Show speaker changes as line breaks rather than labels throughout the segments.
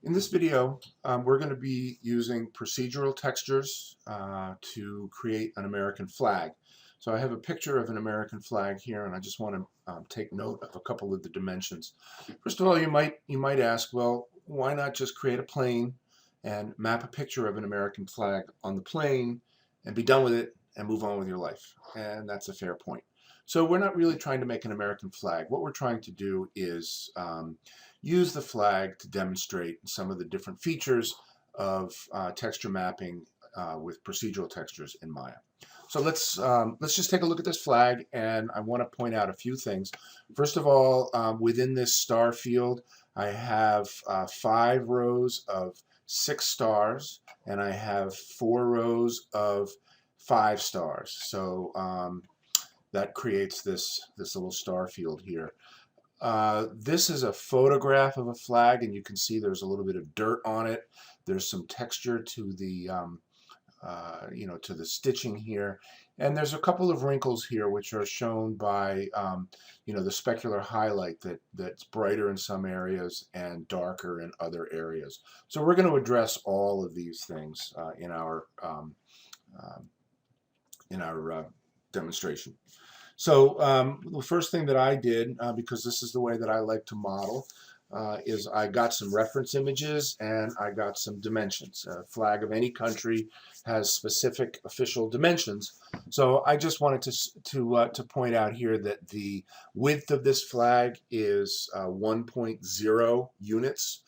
In this video, we're going to be using procedural textures to create an American flag. So I have a picture of an American flag here, and I just want to take note of a couple of the dimensions. First of all, you might ask, well, why not just create a plane and map a picture of an American flag on the plane and be done with it and move on with your life? And that's a fair point. So we're not really trying to make an American flag. What we're trying to do is use the flag to demonstrate some of the different features of texture mapping with procedural textures in Maya. So let's just take a look at this flag, and I want to point out a few things. First of all, within this star field, I have 5 rows of 6 stars, and I have 4 rows of 5 stars. So that creates this little star field here. This is a photograph of a flag, and you can see there's a little bit of dirt on it. There's some texture to the to the stitching here, and there's a couple of wrinkles here which are shown by the specular highlight that's brighter in some areas and darker in other areas. So we're going to address all of these things in our demonstration. So the first thing that I did, because this is the way that I like to model, is I got some reference images and I got some dimensions. A flag of any country has specific official dimensions. So I just wanted to point out here that the width of this flag is 1.0 units.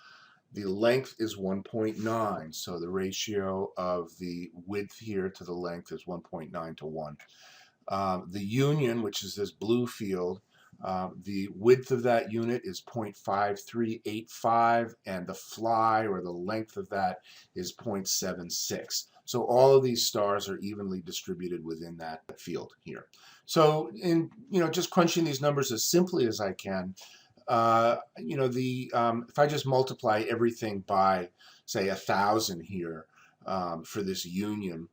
The length is 1.9, so the ratio of the width here to the length is 1.9 to 1. The union, which is this blue field, the width of that unit is 0.5385, and the fly, or the length of that, is 0.76. So all of these stars are evenly distributed within that field here. So in just crunching these numbers as simply as I can, if I just multiply everything by, say, 1,000 here for this union,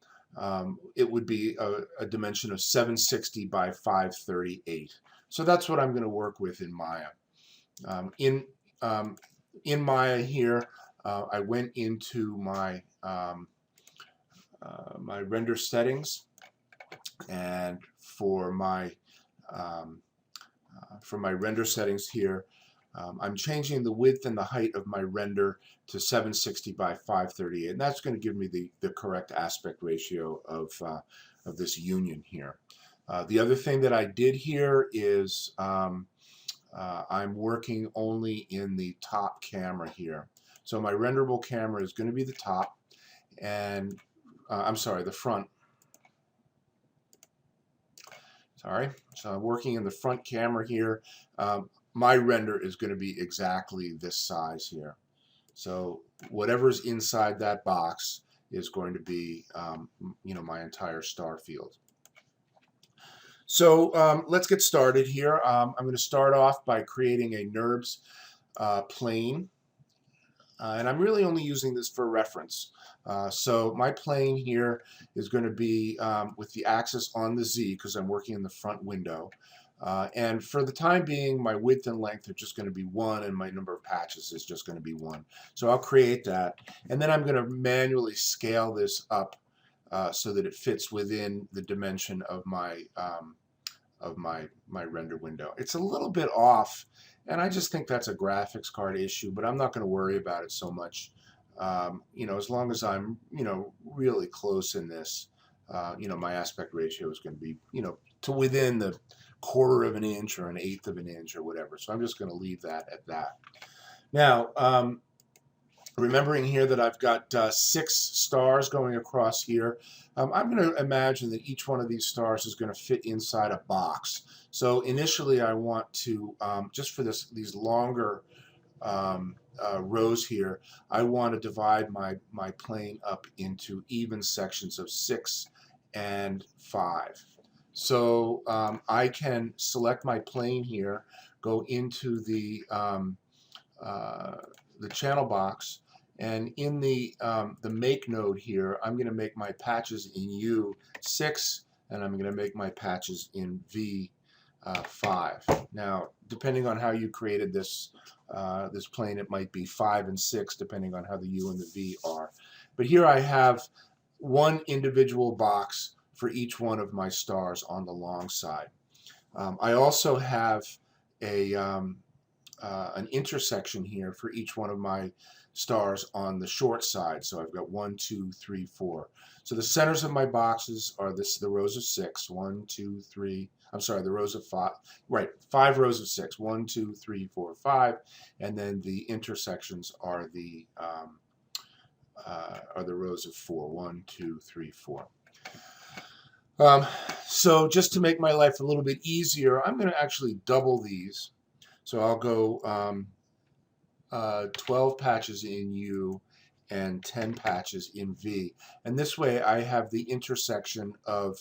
it would be a dimension of 760 by 538. So that's what I'm going to work with in Maya. In Maya here, I went into my my render settings, and for my render settings here, I'm changing the width and the height of my render to 760 by 538, and that's going to give me the correct aspect ratio of this union here. The other thing that I did here is I'm working only in the top camera here. So my renderable camera is going to be the top, and I'm sorry, the front. Sorry. So I'm working in the front camera here. My render is going to be exactly this size here. So whatever's inside that box is going to be my entire star field. So let's get started here. I'm going to start off by creating a NURBS plane. And I'm really only using this for reference. So my plane here is going to be with the axis on the Z, because I'm working in the front window. And for the time being, my width and length are just going to be 1, and my number of patches is just going to be 1. So I'll create that, and then I'm going to manually scale this up so that it fits within the dimension of my render window. It's a little bit off, and I just think that's a graphics card issue, but I'm not going to worry about it so much. As long as I'm really close in this, my aspect ratio is going to be to within the 1/4 of an inch or an 1/8 of an inch or whatever. So I'm just going to leave that at that. Now, remembering here that I've got 6 stars going across here, I'm going to imagine that each one of these stars is going to fit inside a box. So initially I want to, just for these longer rows here, I want to divide my plane up into even sections of 6 and 5. So I can select my plane here, go into the channel box, and in the make node here, I'm going to make my patches in U6, and I'm going to make my patches in V5. Now, depending on how you created this this plane, it might be 5 and 6, depending on how the U and the V are. But here I have one individual box for each one of my stars on the long side. I also have an intersection here for each one of my stars on the short side. So I've got 1, 2, 3, 4. So the centers of my boxes are the rows of 6. 1, 2, 3. I'm sorry, the rows of 5. Right, 5 rows of 6. 1, 2, 3, 4, 5. And then the intersections are the rows of 4. 1, 2, 3, 4. So just to make my life a little bit easier, I'm going to actually double these. So I'll go 12 patches in U and 10 patches in V. And this way I have the intersection of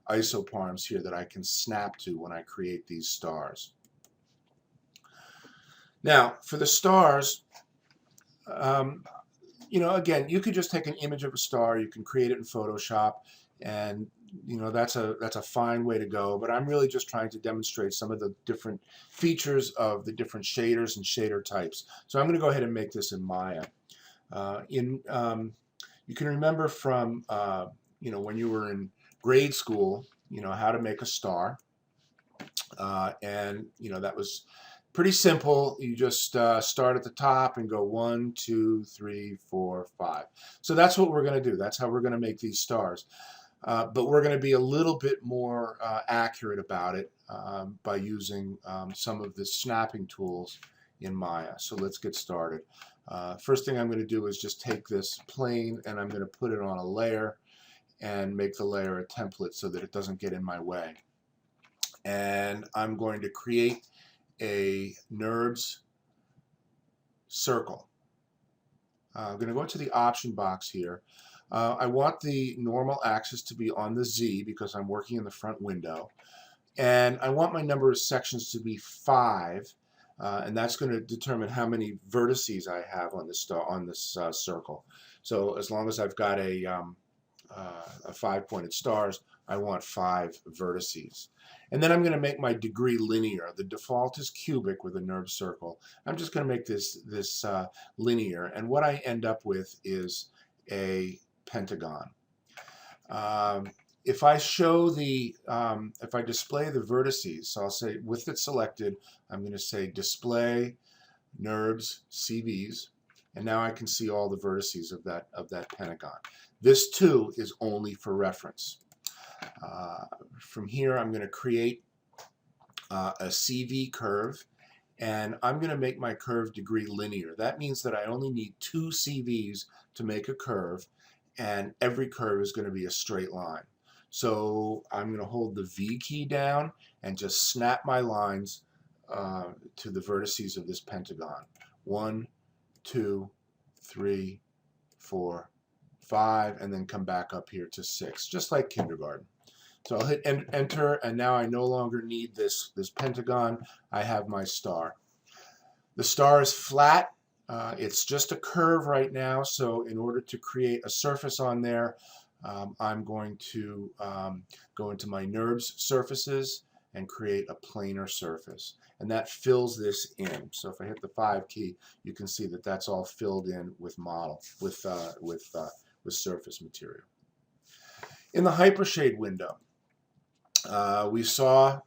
isoparms here that I can snap to when I create these stars. Now, for the stars, you know, again, you could just take an image of a star, you can create it in Photoshop, and you know, that's a fine way to go, but I'm really just trying to demonstrate some of the different features of the different shaders and shader types. So I'm going to go ahead and make this in Maya. You can remember from you know, when you were in grade school, you know, how to make a star, and you know, that was pretty simple. You just start at the top and go 1, 2, 3, 4, 5. So that's what we're going to do. That's how we're going to make these stars. But we're going to be a little bit more accurate about it by using some of the snapping tools in Maya. So let's get started. First thing I'm going to do is just take this plane and I'm going to put it on a layer and make the layer a template so that it doesn't get in my way. And I'm going to create a NURBS circle. I'm going to go into the option box here. I want the normal axis to be on the Z because I'm working in the front window. And I want my number of sections to be 5. And that's going to determine how many vertices I have on this circle. So as long as I've got a 5-pointed stars, I want 5 vertices. And then I'm going to make my degree linear. The default is cubic with a NURBS circle. I'm just going to make this linear. And what I end up with is a pentagon. If I show if I display the vertices, so I'll say with it selected, I'm going to say display NURBS CVs, and now I can see all the vertices of that pentagon. This too is only for reference. From here, I'm going to create a CV curve, and I'm going to make my curve degree linear. That means that I only need 2 CVs to make a curve, and every curve is going to be a straight line. So I'm going to hold the V key down and just snap my lines to the vertices of this pentagon. 1, 2, 3, 4, 5, and then come back up here to 6, just like kindergarten. So I'll hit enter, and now I no longer need this pentagon. I have my star. The star is flat. It's just a curve right now, so in order to create a surface on there, I'm going to go into my NURBS surfaces and create a planar surface. And that fills this in. So if I hit the 5 key, you can see that that's all filled in with model, with surface material. In the hypershade window, we saw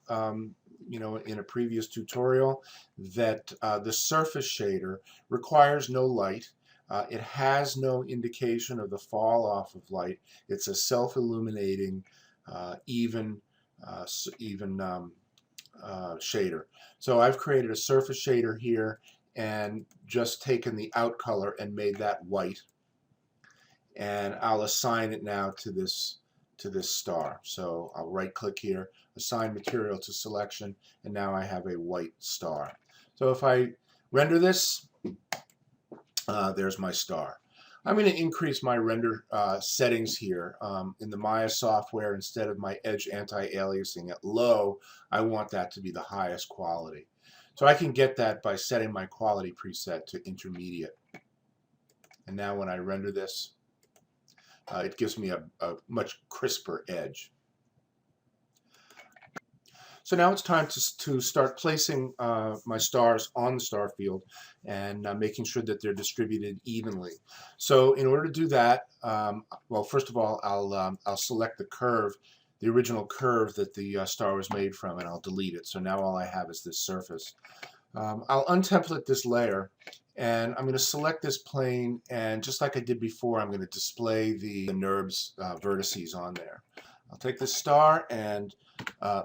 you know, in a previous tutorial that the surface shader requires no light. It has no indication of the fall off of light. It's a self-illuminating, even shader. So I've created a surface shader here and just taken the out color and made that white. And I'll assign it now to this star. So I'll right click here, assign material to selection, and now I have a white star. So if I render this, there's my star. I'm going to increase my render settings here. In the Maya software, instead of my edge anti-aliasing at low, I want that to be the highest quality. So I can get that by setting my quality preset to intermediate. And now when I render this, it gives me a much crisper edge. So now it's time to start placing my stars on the star field and making sure that they're distributed evenly. So in order to do that, well, first of all, I'll select the curve, the original curve that the star was made from, and I'll delete it. So now all I have is this surface. I'll untemplate this layer, and I'm going to select this plane, and just like I did before, I'm going to display the NURBS vertices on there. I'll take this star and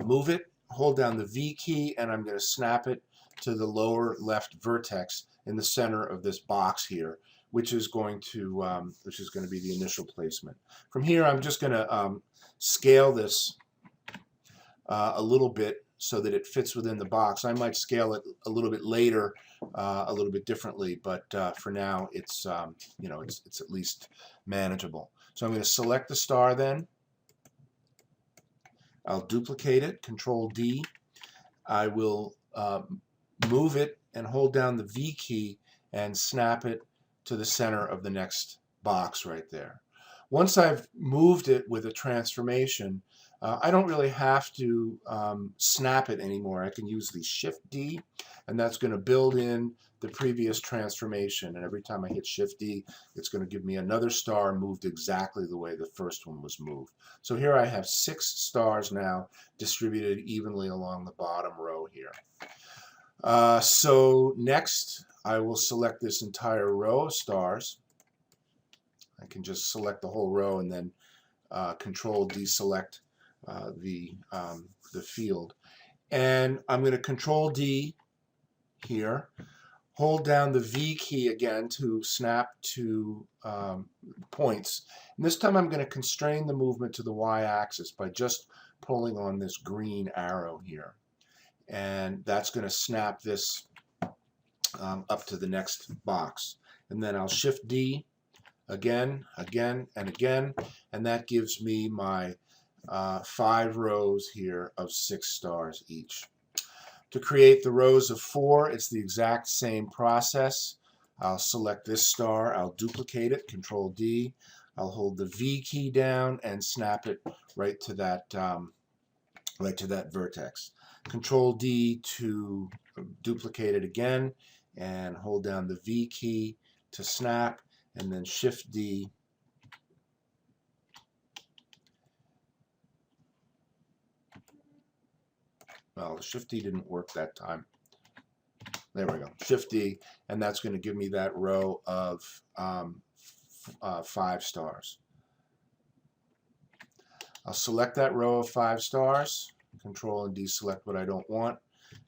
move it, hold down the V key, and I'm going to snap it to the lower left vertex in the center of this box here, which is going to be the initial placement. From here, I'm just going to scale this a little bit so that it fits within the box. I might scale it a little bit later, a little bit differently, but for now, it's it's at least manageable. So I'm going to select the star then. I'll duplicate it, Control D. I will move it and hold down the V key and snap it to the center of the next box right there. Once I've moved it with a transformation, I don't really have to snap it anymore. I can use the Shift D, and that's going to build in the previous transformation. And every time I hit Shift D, it's going to give me another star moved exactly the way the first one was moved. So here I have 6 stars now distributed evenly along the bottom row here. So next, I will select this entire row of stars. I can just select the whole row and then Control deselect the field. And I'm going to Control D here, hold down the V key again to snap to points. And this time I'm going to constrain the movement to the y-axis by just pulling on this green arrow here. And that's going to snap this up to the next box. And then I'll Shift D again, and again, and that gives me my 5 rows here of 6 stars each. To create the rows of 4, it's the exact same process. I'll select this star, I'll duplicate it, Control D, I'll hold the V key down and snap it right to that vertex. Control D to duplicate it again, and hold down the V key to snap, and then Shift D. Well, Shift D didn't work that time. There we go. Shift D, and that's going to give me that row of 5 stars. I'll select that row of 5 stars. Control and deselect what I don't want.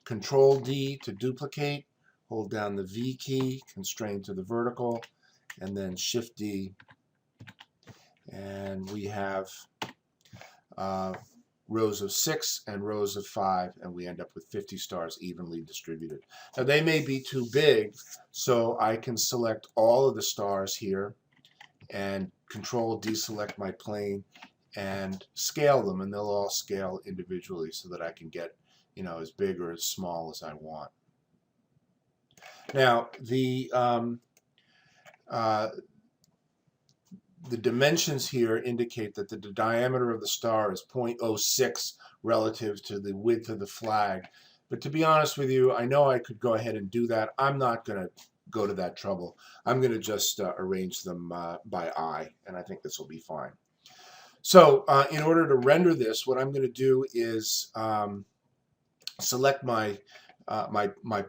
Control D to duplicate. Hold down the V key, constrain to the vertical, and then Shift D, and we have rows of 6 and rows of 5, and we end up with 50 stars evenly distributed. Now they may be too big, so I can select all of the stars here and Control deselect my plane and scale them, and they'll all scale individually so that I can get as big or as small as I want. Now the dimensions here indicate that the diameter of the star is 0.06 relative to the width of the flag. But to be honest with you, I know I could go ahead and do that. I'm not going to go to that trouble. I'm going to just arrange them by eye, and I think this will be fine. So in order to render this, what I'm going to do is select my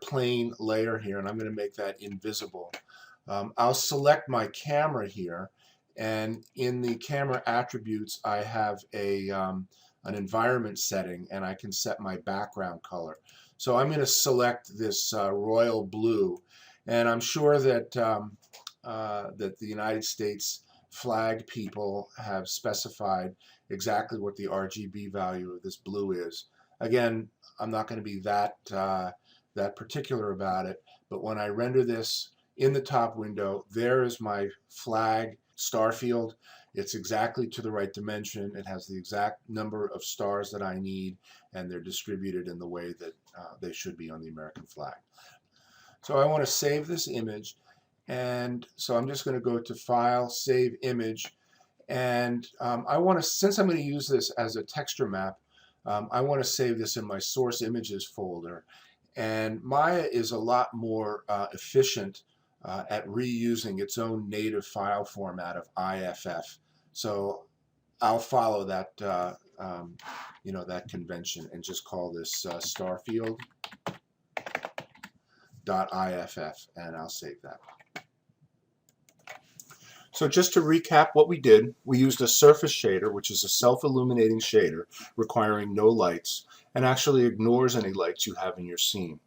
plane layer here, and I'm going to make that invisible. I'll select my camera here, and in the camera attributes I have an environment setting, and I can set my background color. So I'm going to select this royal blue, and I'm sure that that the United States flag people have specified exactly what the RGB value of this blue is. Again, I'm not going to be that particular about it, but when I render this in the top window, there is my flag Starfield. It's exactly to the right dimension. It has the exact number of stars that I need, and they're distributed in the way that they should be on the American flag. So I want to save this image, and so I'm just going to go to File, Save Image, and I want to, since I'm going to use this as a texture map, I want to save this in my source images folder. And Maya is a lot more efficient at reusing its own native file format of IFF. So I'll follow that, that convention and just call this Starfield.iff, and I'll save that. So just to recap what we did, we used a surface shader, which is a self-illuminating shader requiring no lights and actually ignores any lights you have in your scene.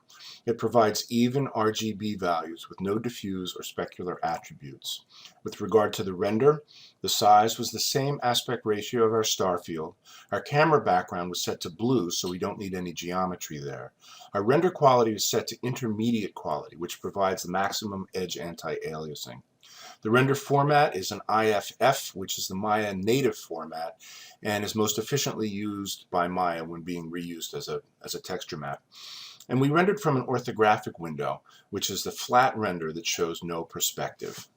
It provides even RGB values with no diffuse or specular attributes. With regard to the render, the size was the same aspect ratio of our Starfield. Our camera background was set to blue, so we don't need any geometry there. Our render quality is set to intermediate quality, which provides the maximum edge anti-aliasing. The render format is an IFF, which is the Maya native format, and is most efficiently used by Maya when being reused as a texture map. And we rendered from an orthographic window, which is the flat render that shows no perspective.